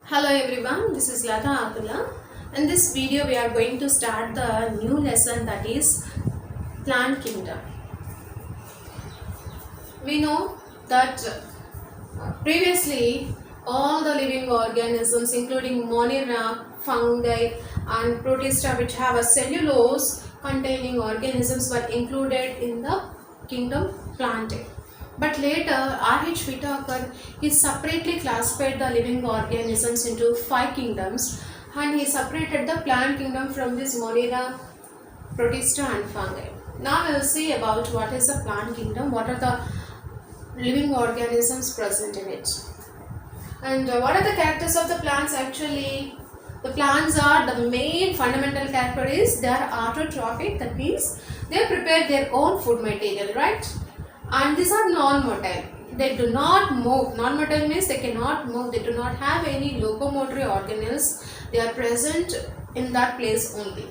Hello everyone, this is Lata Atula. In this video we are going to start the new lesson, that is plant kingdom. We know that previously all the living organisms including Monera, fungi and Protista which have a cellulose containing organisms were included in the kingdom Plantae. But later, R.H. Whitaker, he separately classified the living organisms into 5 kingdoms, and he separated the plant kingdom from this Monera, Protista and fungi. Now we will see about what is the plant kingdom, what are the living organisms present in it. And what are the characters of the plants actually? The plants are, the main fundamental character is they are autotrophic, that means they prepare their own food material, right? And these are non-motile. They do not move. Non-motile means they cannot move. They do not have any locomotory organelles. They are present in that place only.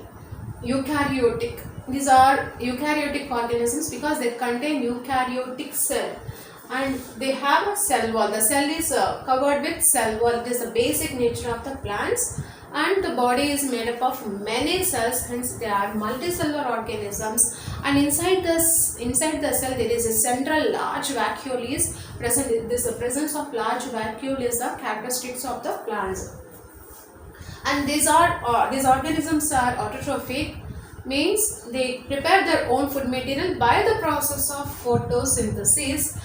Eukaryotic. These are eukaryotic organisms because they contain eukaryotic cell. And they have a cell wall. The cell is covered with cell wall. It is the basic nature of the plants. And the body is made up of many cells, hence they are multicellular organisms, and inside the cell there is a central large vacuole is present. This presence of large vacuole is the characteristics of the plants. And these organisms are autotrophic, means they prepare their own food material by the process of photosynthesis.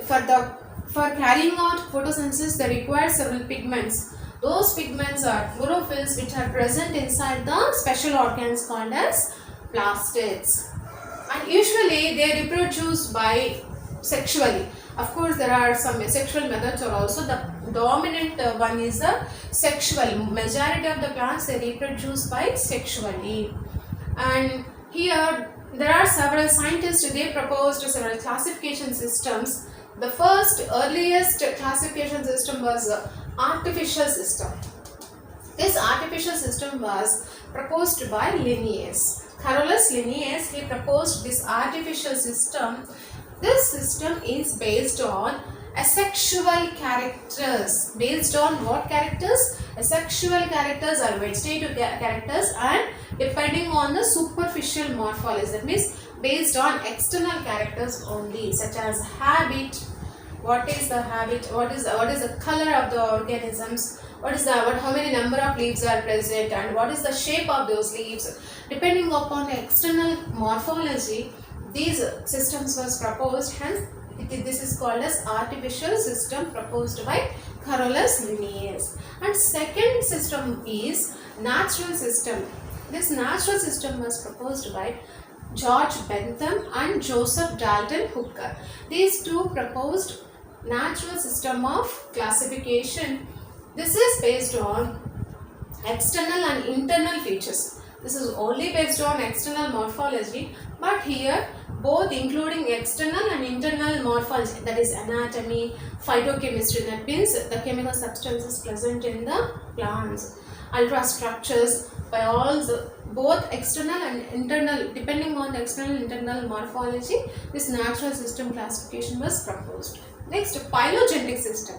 For carrying out photosynthesis they require several pigments. Those pigments are chlorophylls which are present inside the special organs called as plastids. And usually they reproduce by sexually. Of course there are some asexual methods are also. The dominant one is the sexual. Majority of the plants they reproduce by sexually. And here there are several scientists, they proposed several classification systems. The first earliest classification system was artificial system. This artificial system was proposed by Linnaeus. Carolus Linnaeus, he proposed this artificial system. This system is based on asexual characters. Based on what characters? Asexual characters are vegetative characters, and depending on the superficial morphology. That means based on external characters only, such as habit. What is the habit? What is the color of the organisms? How many number of leaves are present, and what is the shape of those leaves? Depending upon the external morphology, these systems was proposed. Hence, this is called as artificial system proposed by Carolus Linnaeus. And second system is natural system. This natural system was proposed by George Bentham and Joseph Dalton Hooker. These two proposed natural system of classification. This is based on external and internal features. This is only based on external morphology, but here both including external and internal morphology, that is anatomy, phytochemistry, that means the chemical substances present in the plants, ultrastructures, both external and internal, depending on the external and internal morphology, this natural system classification was proposed. Next, phylogenetic system.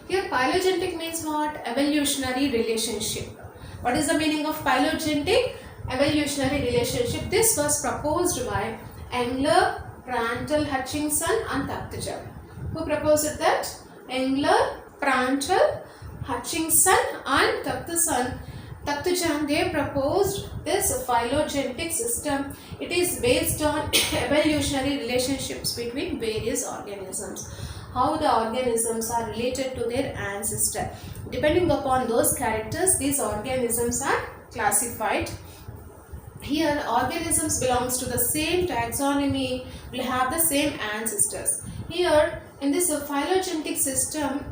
Here phylogenetic means what? Evolutionary relationship. What is the meaning of phylogenetic? Evolutionary relationship. This was proposed by Engler, Prandtl, Hutchinson and Takhtajan. Who proposed that? Engler, Prandtl, Hutchinson and Takhtajan, they proposed this phylogenetic system. It is based on evolutionary relationships between various organisms. How the organisms are related to their ancestor. Depending upon those characters, these organisms are classified. Here, organisms belongs to the same taxonomy, will have the same ancestors. Here, in this phylogenetic system,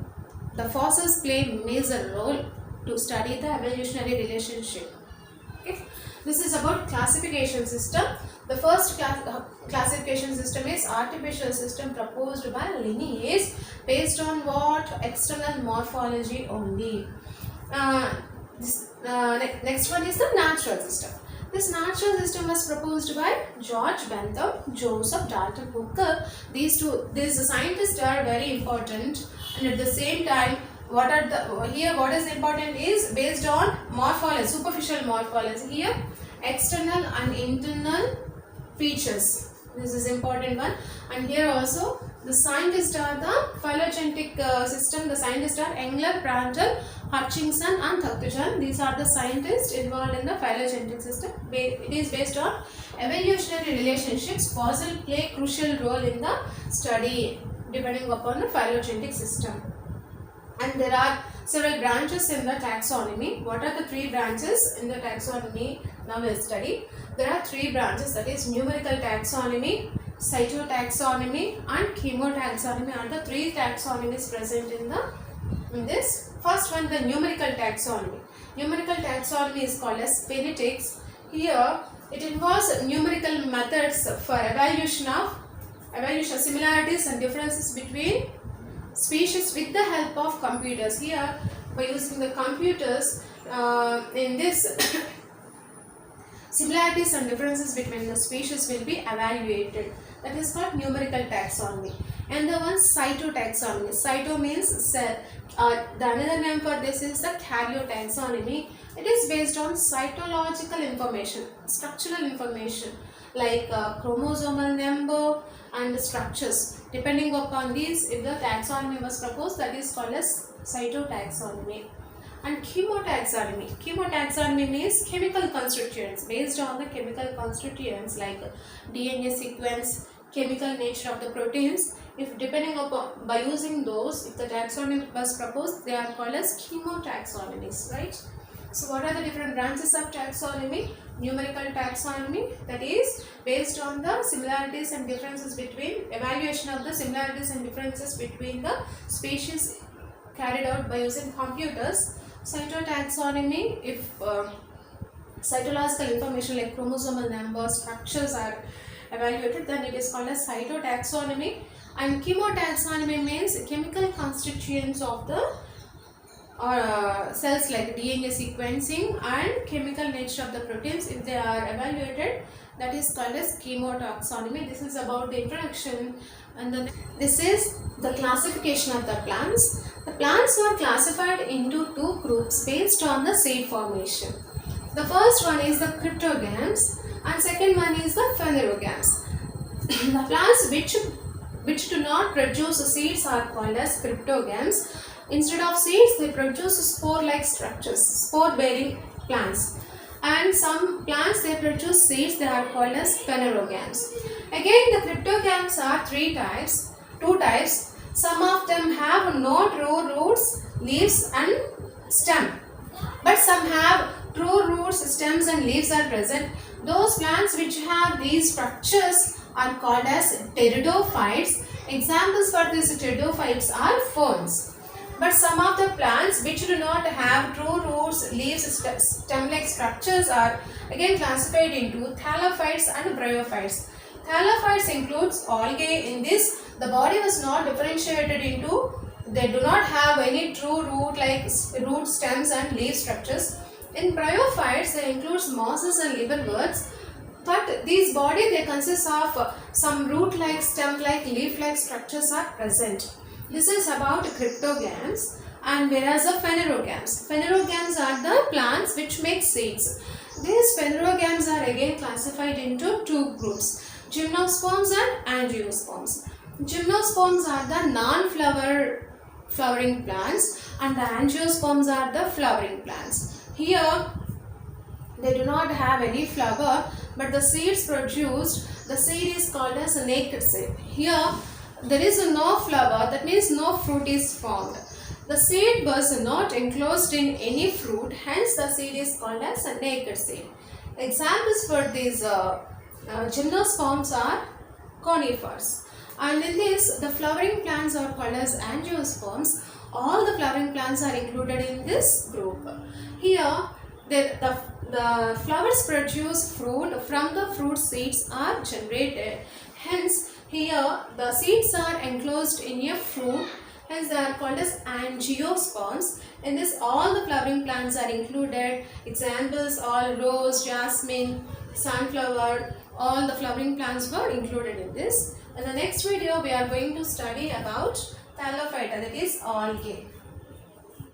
the fossils play major role to study the evolutionary relationship. Okay. This is about classification system. The first classification system is artificial system proposed by Linnaeus, based on what? External morphology only. Next one is the natural system. This natural system was proposed by George Bentham, Joseph Dalton Hooker. These scientists are very important, and at the same time what is important is based on morphology, superficial morphology. Here external and internal features. This is important one. And here also the scientists are the phylogenetic system. The scientists are Engler, Prandtl, Hutchinson and Thaktujan. These are the scientists involved in the phylogenetic system. It is based on evolutionary relationships. Fossil play crucial role in the study depending upon the phylogenetic system. And there are several branches in the taxonomy. What are the three branches in the taxonomy? Now we will study. There are three branches, that is numerical taxonomy, cytotaxonomy and chemotaxonomy are the three taxonomies present in this. First one, the numerical taxonomy. Numerical taxonomy is called as phonetics. Here it involves numerical methods for evaluation similarities and differences between species with the help of computers. Here by using the computers in this similarities and differences between the species will be evaluated. That is called numerical taxonomy. And the one cytotaxonomy. Cyto means cell. The another name for this is the karyotaxonomy. It is based on cytological information, structural information like chromosomal number and structures. Depending upon these, if the taxonomy was proposed, that is called as cytotaxonomy. And chemotaxonomy. Chemotaxonomy means chemical constituents, based on the chemical constituents like DNA sequence, chemical nature of the proteins. If depending upon, by using those, if the taxonomy was proposed, they are called as chemotaxonomies, right? So what are the different branches of taxonomy? Numerical taxonomy, that is based on the similarities and differences between, evaluation of the similarities and differences between the species carried out by using computers. Cytotaxonomy, if cytological information like chromosomal numbers, structures are evaluated, then it is called as cytotaxonomy. And chemotaxonomy means chemical constituents of the cells like DNA sequencing and chemical nature of the proteins. If they are evaluated, that is called as chemotaxonomy. This is about the introduction, and then this is the classification of the plants. The plants are classified into two groups based on the seed formation. The first one is the cryptogams and second one is the phanerogams. The plants which do not produce seeds are called as cryptogams. Instead of seeds, they produce spore-like structures, spore-bearing plants. And some plants, they produce seeds, they are called as phanerogams. Again, the cryptogams are two types. Some of them have no true roots, leaves and stem. But some have true roots, stems and leaves are present. Those plants which have these structures are called as pteridophytes. Examples for these pteridophytes are ferns. But some of the plants which do not have true roots, leaves, stem-like structures are again classified into thallophytes and bryophytes. Thallophytes includes algae. In this, the body was not differentiated into, they do not have any true root like root, stems and leaf structures. In bryophytes, they includes mosses and liverworts. But these body, they consist of some root-like, stem-like, leaf-like structures are present. This is about cryptogams, and whereas the phanerogams. Phanerogams are the plants which make seeds. These phanerogams are again classified into two groups, gymnosperms and angiosperms. Gymnosperms are the non-flowering plants and the angiosperms are the flowering plants. Here they do not have any flower, but the seeds produced, the seed is called as a naked seed. Here there is no flower, that means no fruit is formed. The seed was not enclosed in any fruit, hence the seed is called as a naked seed. Examples for these gymnosperms are conifers. And in this, the flowering plants are called as angiosperms. All the flowering plants are included in this group. Here, the flowers produce fruit, from the fruit seeds are generated. Hence, here the seeds are enclosed in a fruit, hence they are called as angiosperms. In this, all the flowering plants are included. Examples all rose, jasmine, sunflower, all the flowering plants were included in this. In the next video, we are going to study about thallophyta, that is algae.